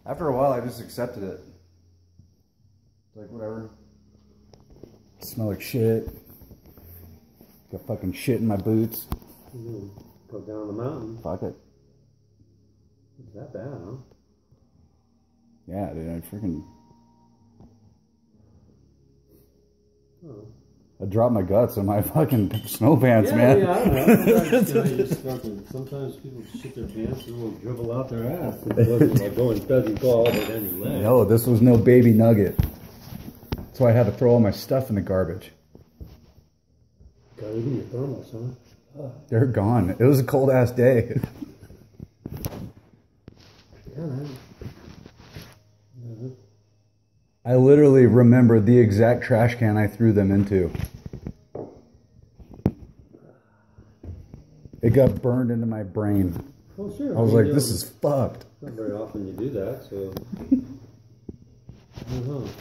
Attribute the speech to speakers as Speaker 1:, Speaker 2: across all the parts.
Speaker 1: After a while, I just accepted it. Like, whatever. Smell like shit. Got fucking shit in my boots.
Speaker 2: Go down the mountain.
Speaker 1: Fuck it.
Speaker 2: It's that bad, huh?
Speaker 1: Yeah, dude, I freaking...
Speaker 2: Oh.
Speaker 1: I dropped my guts in my fucking snow pants, man.
Speaker 2: Yeah, I don't know. Sometimes people shit their pants and will dribble out their ass. It wasn't like doesn't go all the way down your leg.
Speaker 1: No, this was no baby nugget. That's why I had to throw all my stuff in the garbage.
Speaker 2: Gotta leave your thermos, huh? Oh.
Speaker 1: They're gone. It was a cold ass day.
Speaker 2: Yeah, man.
Speaker 1: I literally remember the exact trash can I threw them into. It got burned into my brain.
Speaker 2: Oh, sure.
Speaker 1: I was like, this is fucked.
Speaker 2: Not very often you do that, so... God,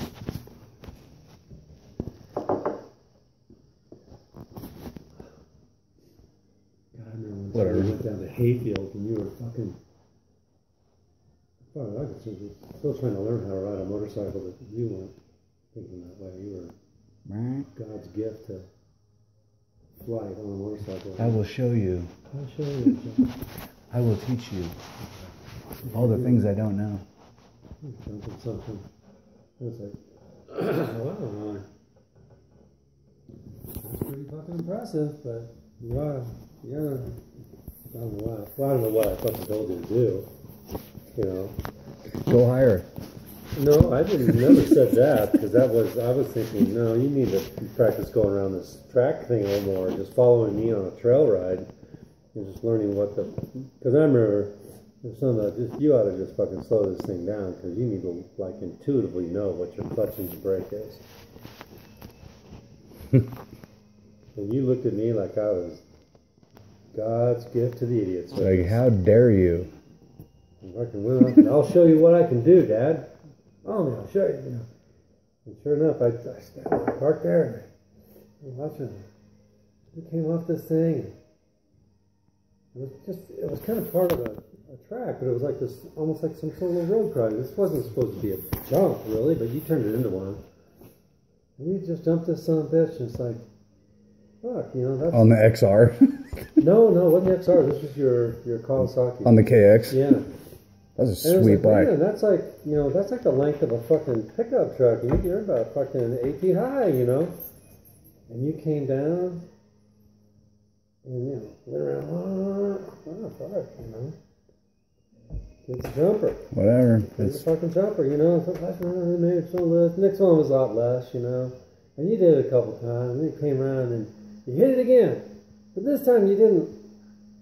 Speaker 2: I remember when we went down to Hayfield and you were fucking... I was still trying to learn how to ride a motorcycle, but you weren't thinking that way. You were God's gift to flight on a motorcycle.
Speaker 1: I will show you.
Speaker 2: I'll show you.
Speaker 1: I will teach you all the things I don't know.
Speaker 2: Something. It's like, wow. That's pretty fucking impressive, but yeah. I don't know what I fucking told you to do. You know,
Speaker 1: go higher.
Speaker 2: No, I never said that because I was thinking, no, you need to practice going around this track thing a little more, just following me on a trail ride and just learning because I remember there's something that you ought to just fucking slow this thing down because you need to like intuitively know what your clutch and your brake is. And you looked at me like I was God's gift to the idiots.
Speaker 1: Like, how dare you?
Speaker 2: I'll show you what I can do, Dad. Oh, I'll show you. And sure enough, I parked there and watching. We came off this thing. It was kind of part of a track, but it was like this, almost like some sort of road project. This wasn't supposed to be a jump, really, but you turned it into one. And you just jumped this son of a bitch, and it's like, fuck, that's...
Speaker 1: On the XR?
Speaker 2: No, it wasn't the XR. This was your Kawasaki.
Speaker 1: On the KX?
Speaker 2: Yeah.
Speaker 1: That's a sweet bike.
Speaker 2: Man, that's like the length of a fucking pickup truck. You're about fucking 8 feet high, And you came down and, went around, fuck, It's a jumper.
Speaker 1: Whatever.
Speaker 2: It's a fucking jumper, Maybe it's on the next one was a lot less, And you did it a couple times, and then you came around and you hit it again. But this time you didn't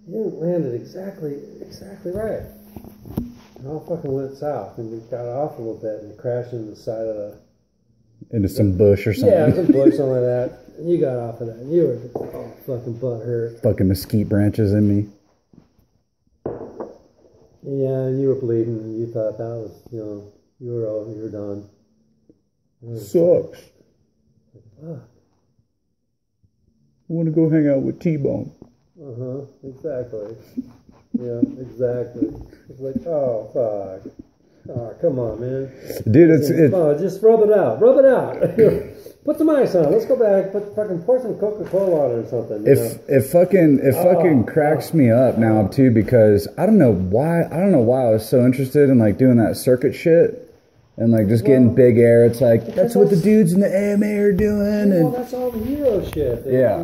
Speaker 2: land it exactly right. And all fucking went south, and we got off a little bit and crashed into the side of
Speaker 1: into some bush or something.
Speaker 2: Yeah, some bush, something like that. And you got off of that. And you were just fucking butt hurt.
Speaker 1: Fucking mesquite branches in me.
Speaker 2: Yeah, and you were bleeding, and you thought that was, you were over, you were done.
Speaker 1: Sucks.
Speaker 2: Fuck.
Speaker 1: I want to go hang out with T-Bone.
Speaker 2: Exactly. Yeah, exactly. It's like, oh, fuck. Oh, come on, man.
Speaker 1: Dude, it's
Speaker 2: oh, just rub it out. Rub it out. Put some ice on it. Let's go back. Pour some Coca-Cola on it or something.
Speaker 1: It fucking cracks me up now too, because I don't know why I was so interested in like doing that circuit shit. And like just getting big air, it's like that's what the dudes in the AMA are doing.
Speaker 2: Well, that's all the hero shit.
Speaker 1: Yeah.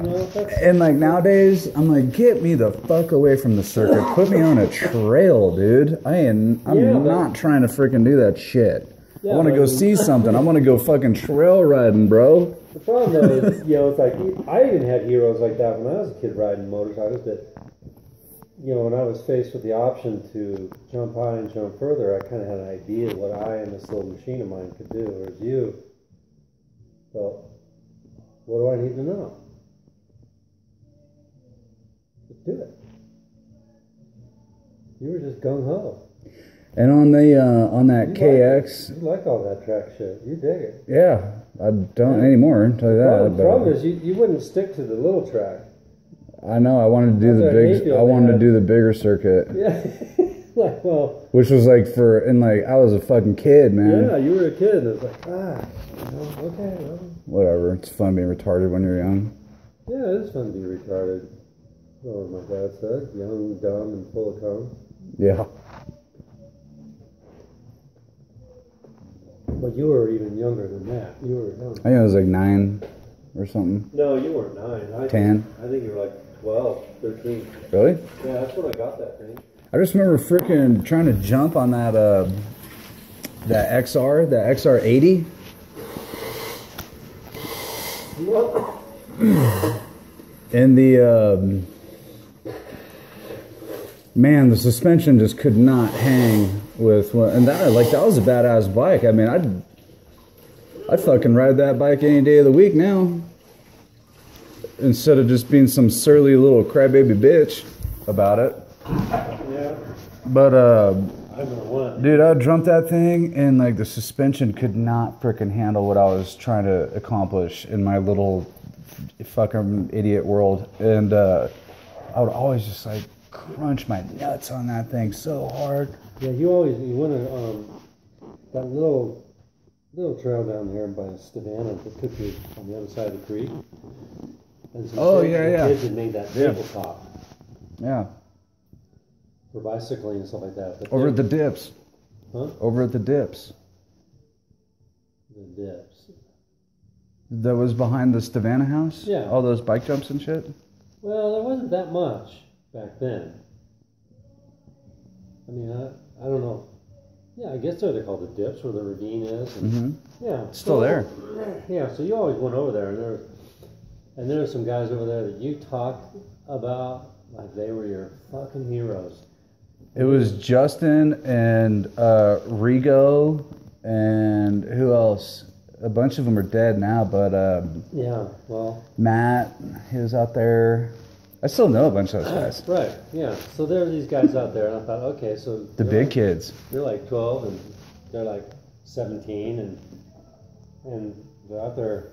Speaker 1: And like nowadays, I'm like, get me the fuck away from the circuit. Put me on a trail, dude. I'm not trying to freaking do that shit. Yeah, I want to go see something. I want to go fucking trail riding, bro.
Speaker 2: The problem though is, it's like I even had heroes like that when I was a kid riding motorcycles, but when I was faced with the option to jump high and jump further, I kind of had an idea of what I and this little machine of mine could do. Whereas you, well, what do I need to know? Just do it. You were just gung-ho.
Speaker 1: And on that KX...
Speaker 2: You like all that track shit. You dig it.
Speaker 1: Yeah. I don't anymore, I'll tell you that.
Speaker 2: The problem is you wouldn't stick to the little track.
Speaker 1: I know. I wanted to do the bigger circuit.
Speaker 2: Yeah. Like, well,
Speaker 1: which was like and like I was a fucking kid, man.
Speaker 2: yeah, you were a kid, and it's like, okay, well.
Speaker 1: Whatever. It's fun being retarded when you're young.
Speaker 2: Yeah, it is fun to be retarded. Oh, my dad said, young, dumb, and full of cum.
Speaker 1: Yeah.
Speaker 2: But you were even younger than that. You were young.
Speaker 1: I think I was like 9 or something.
Speaker 2: No, you weren't 9.
Speaker 1: 10.
Speaker 2: I think you were like 12, 13.
Speaker 1: Really?
Speaker 2: Yeah, that's when I got that thing.
Speaker 1: I just remember freaking trying to jump on that XR80. And the man, the suspension just could not hang with and that was a badass bike. I mean, I'd fucking ride that bike any day of the week now, instead of just being some surly little crybaby bitch about it.
Speaker 2: Yeah.
Speaker 1: But
Speaker 2: I know what.
Speaker 1: dude, I jumped that thing and like the suspension could not frickin' handle what I was trying to accomplish in my little fucking idiot world, and I would always just like crunch my nuts on that thing so hard.
Speaker 2: Yeah, you went that little trail down there by Savannah that took you on the other side of the creek. And some kids had made that tabletop.
Speaker 1: Yeah.
Speaker 2: For bicycling and stuff like that. But
Speaker 1: Over at the dips.
Speaker 2: Huh?
Speaker 1: Over at the dips.
Speaker 2: The dips.
Speaker 1: That was behind the Savannah house?
Speaker 2: Yeah.
Speaker 1: All those bike jumps and shit?
Speaker 2: Well, there wasn't that much back then. I mean, I don't know. Yeah, I guess they're called the dips where the ravine is. And, yeah.
Speaker 1: It's still there.
Speaker 2: Yeah, so you always went over there, and there were some guys over there that you talked about like they were your fucking heroes.
Speaker 1: It was Justin and Rigo and who else? A bunch of them are dead now, but
Speaker 2: yeah, well,
Speaker 1: Matt, he was out there. I still know a bunch of those guys.
Speaker 2: Right, yeah. So there are these guys out there, and I thought, okay, so
Speaker 1: the big kids.
Speaker 2: They're like 12, and they're like 17, and they're out there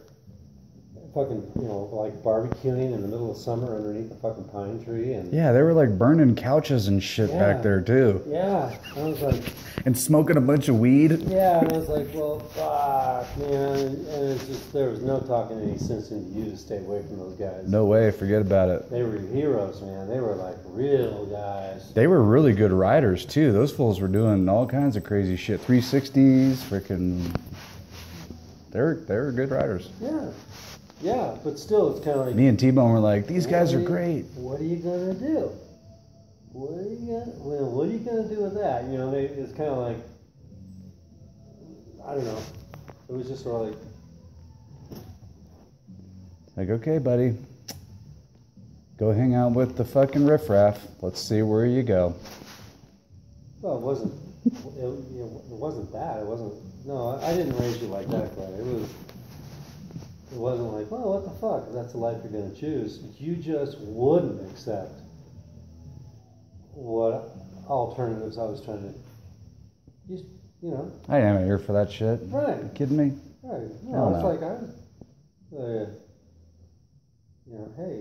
Speaker 2: fucking, like barbecuing in the middle of summer underneath the fucking pine tree, and
Speaker 1: yeah, they were like burning couches and shit back there too.
Speaker 2: Yeah, I was like,
Speaker 1: and smoking a bunch of weed.
Speaker 2: Yeah, and I was like, well, fuck, man, and it's just there was no talking any sense into you to stay away from those guys.
Speaker 1: No way, forget about it.
Speaker 2: They were heroes, man. They were like real guys.
Speaker 1: They were really good riders too. Those fools were doing all kinds of crazy shit, 360s, freaking. They were good riders.
Speaker 2: Yeah. Yeah, but still, it's kind of like...
Speaker 1: Me and T-Bone were like, these guys are great.
Speaker 2: What are you going to do? What are you going to do with that? It's kind of like... I don't know. It was just sort of
Speaker 1: like, okay, buddy. Go hang out with the fucking riffraff. Let's see where you go.
Speaker 2: Well, it wasn't... It wasn't that. It wasn't... No, I didn't raise you like that, Clay. It wasn't like, well, what the fuck? That's the life you're going to choose. You just wouldn't accept what alternatives I was trying to,
Speaker 1: I am here for that shit.
Speaker 2: Right.
Speaker 1: Are you kidding me?
Speaker 2: Right. No, it's like, hey,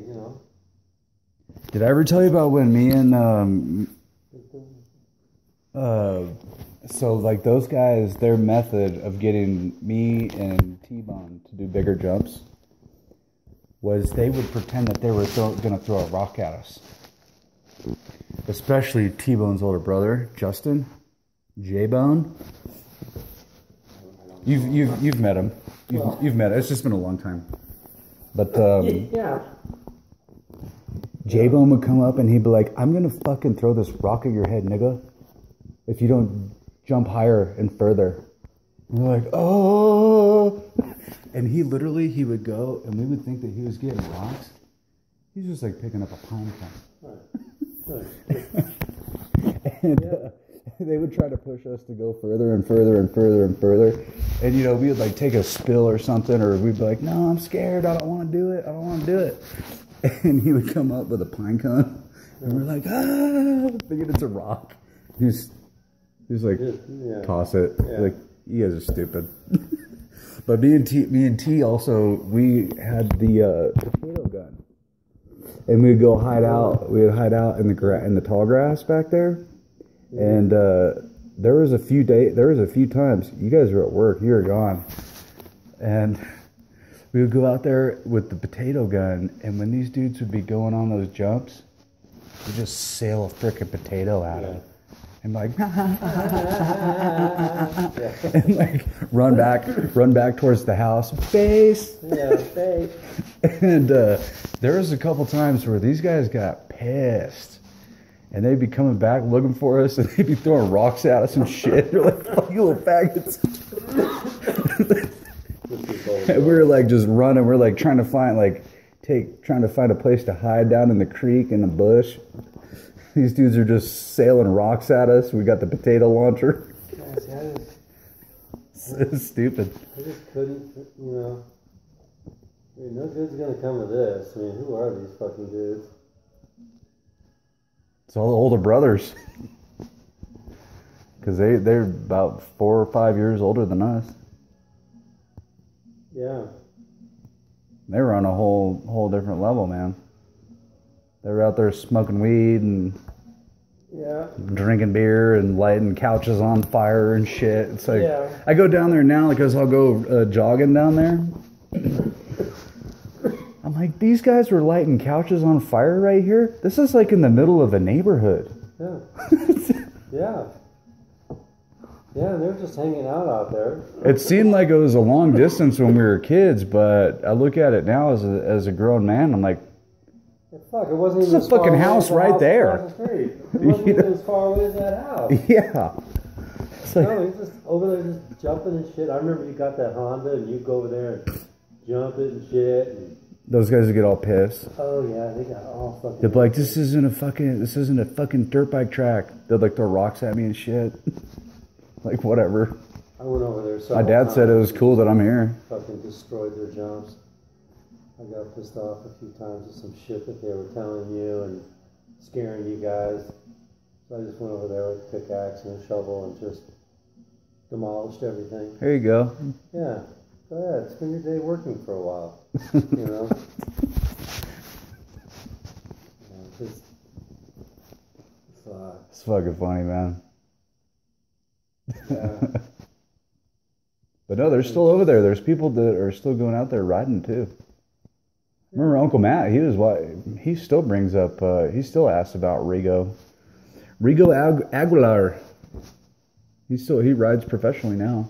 Speaker 1: Did I ever tell you about when me and, so like those guys, their method of getting me and T-Bone to do bigger jumps was they would pretend that they were going to throw a rock at us. Especially T-Bone's older brother, Justin, J-Bone. You've met him. You've met him. It's just been a long time. But
Speaker 2: yeah.
Speaker 1: J-Bone would come up and he'd be like, I'm going to fucking throw this rock at your head, nigga, if you don't jump higher and further. And we're like, oh. And he would go, and we would think that he was getting rocks. He's just like picking up a pine cone. And they would try to push us to go further and further and further and further. And, we would like take a spill or something, or we'd be like, no, I'm scared. I don't want to do it. I don't want to do it. And he would come up with a pine cone. And we're like, thinking it's a rock. He's like, toss it. Yeah. Like, you guys are stupid. But me and T also, we had the potato gun, and we'd go hide out. We would hide out in the tall grass back there, And there was a few times you guys were at work, you were gone, and we would go out there with the potato gun, and when these dudes would be going on those jumps, we'd just sail a frickin' potato at them. And like, and like run back towards the house. Base.
Speaker 2: Yeah, base.
Speaker 1: And there was a couple times where these guys got pissed, and they'd be coming back looking for us, and they'd be throwing rocks at us and shit. They're like, "Fuck you, little faggots." And we were like just running. We're like trying to find a place to hide down in the creek in the bush. These dudes are just sailing rocks at us. We got the potato launcher. It's stupid.
Speaker 2: I just couldn't, I mean, no good's gonna come of this. I mean, who are these fucking dudes?
Speaker 1: It's all the older brothers. Because they're about 4 or 5 years older than us.
Speaker 2: Yeah.
Speaker 1: They were on a whole different level, man. They were out there smoking weed and drinking beer and lighting couches on fire and shit. It's like, I go down there now because I'll go jogging down there. I'm like, these guys were lighting couches on fire right here? This is like in the middle of a neighborhood.
Speaker 2: Yeah. Yeah. Yeah, they're just hanging out there.
Speaker 1: It seemed like it was a long distance when we were kids, but I look at it now as a grown man. I'm like,
Speaker 2: fuck, it wasn't even
Speaker 1: a fucking house right there.
Speaker 2: It wasn't even as far away as that house.
Speaker 1: Yeah. It's like,
Speaker 2: no, he's just over there just jumping and shit. I remember you got that Honda and you go over there and jump it and shit. And
Speaker 1: those guys would get all pissed.
Speaker 2: Oh yeah, they got all fucking.
Speaker 1: They'd be like, this isn't a fucking dirt bike track. They'd like throw rocks at me and shit. Like whatever.
Speaker 2: I went over there.
Speaker 1: My dad said it was cool that I'm here.
Speaker 2: Fucking destroyed their jumps. I got pissed off a few times with some shit that they were telling you and scaring you guys. So I just went over there with a pickaxe and a shovel and just demolished everything.
Speaker 1: There you go.
Speaker 2: Yeah. Go ahead. Spend your day working for a while.
Speaker 1: It's fucking funny, man.
Speaker 2: Yeah.
Speaker 1: But no, they're still over there. There's people that are still going out there riding too. Remember Uncle Matt? He still brings up. He still asks about Rigo Aguilar. He rides professionally now.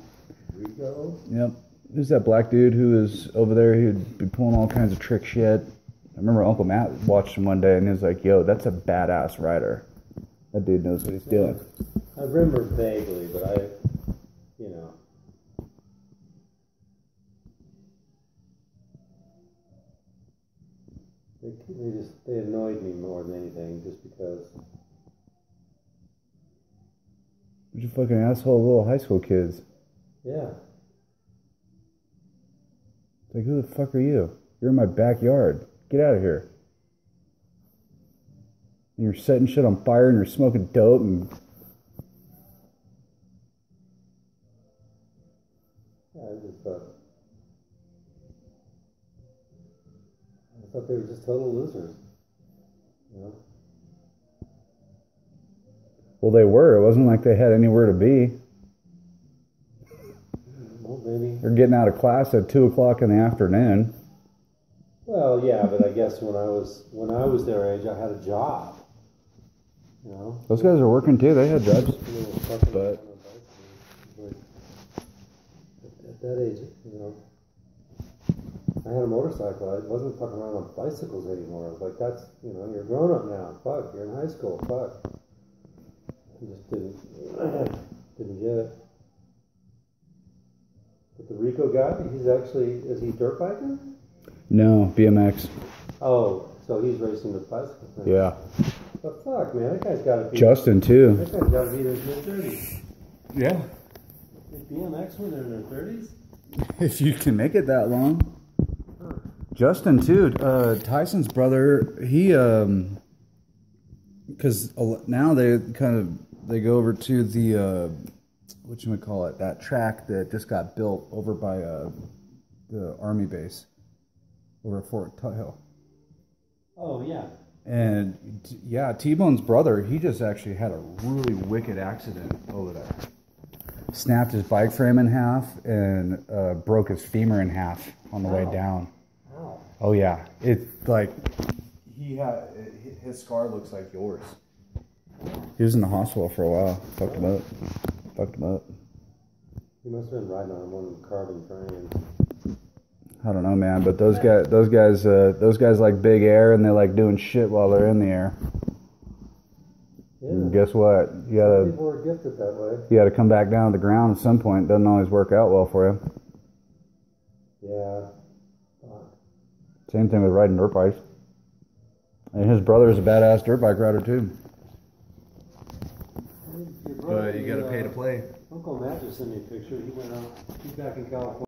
Speaker 2: Rigo?
Speaker 1: Yep. Who's that black dude who is over there? He'd be pulling all kinds of trick shit. I remember Uncle Matt watched him one day and he was like, "Yo, that's a badass rider. That dude knows what he's doing."
Speaker 2: I remember vaguely, but they annoyed me more than anything, just because.
Speaker 1: Bunch of fucking asshole little high school kids.
Speaker 2: Yeah.
Speaker 1: It's like, who the fuck are you? You're in my backyard. Get out of here. And you're setting shit on fire and you're smoking dope and.
Speaker 2: Yeah, I thought they were just total losers.
Speaker 1: Well, they were. It wasn't like they had anywhere to be.
Speaker 2: Well, maybe.
Speaker 1: They're getting out of class at 2 o'clock in the afternoon.
Speaker 2: Well, yeah, but I guess when I was their age, I had a job.
Speaker 1: Those guys are working too. They had jobs. But
Speaker 2: at that age, I had a motorcycle. I wasn't fucking around on bicycles anymore. I was like, that's, you're a grown up now. Fuck, you're in high school. Fuck. I just didn't get it. But the Rico guy, is he dirt biking?
Speaker 1: No, BMX.
Speaker 2: Oh, so he's racing with bicycles. Right?
Speaker 1: Yeah.
Speaker 2: But fuck, man, that guy's got to be.
Speaker 1: Justin too.
Speaker 2: That guy's got to be in his mid-30s.
Speaker 1: Yeah.
Speaker 2: They BMX when they're in their 30s?
Speaker 1: If you can make it that long. Justin too. Tyson's brother. He because now they go over to the whatchamacallit, that track that just got built over by the army base over at Fort Tuthill.
Speaker 2: Oh yeah.
Speaker 1: And yeah, T-Bone's brother, he just actually had a really wicked accident over there. Snapped his bike frame in half and broke his femur in half on the way down.
Speaker 2: Ow.
Speaker 1: Oh yeah, it's like his scar looks like yours. He was in the hospital for a while. Fucked him up.
Speaker 2: He must have been riding on one of the carbon frames.
Speaker 1: I don't know, man, but those guys like big air, and they like doing shit while they're in the air.
Speaker 2: Yeah.
Speaker 1: And guess what?
Speaker 2: Some people are gifted that way.
Speaker 1: You gotta come back down to the ground at some point. Doesn't always work out well for you.
Speaker 2: Yeah.
Speaker 1: Same thing with riding dirt bikes. And his brother is a badass dirt bike rider too. But you gotta pay to play.
Speaker 2: Uncle Matt just sent me a picture. He went out. He's back in California.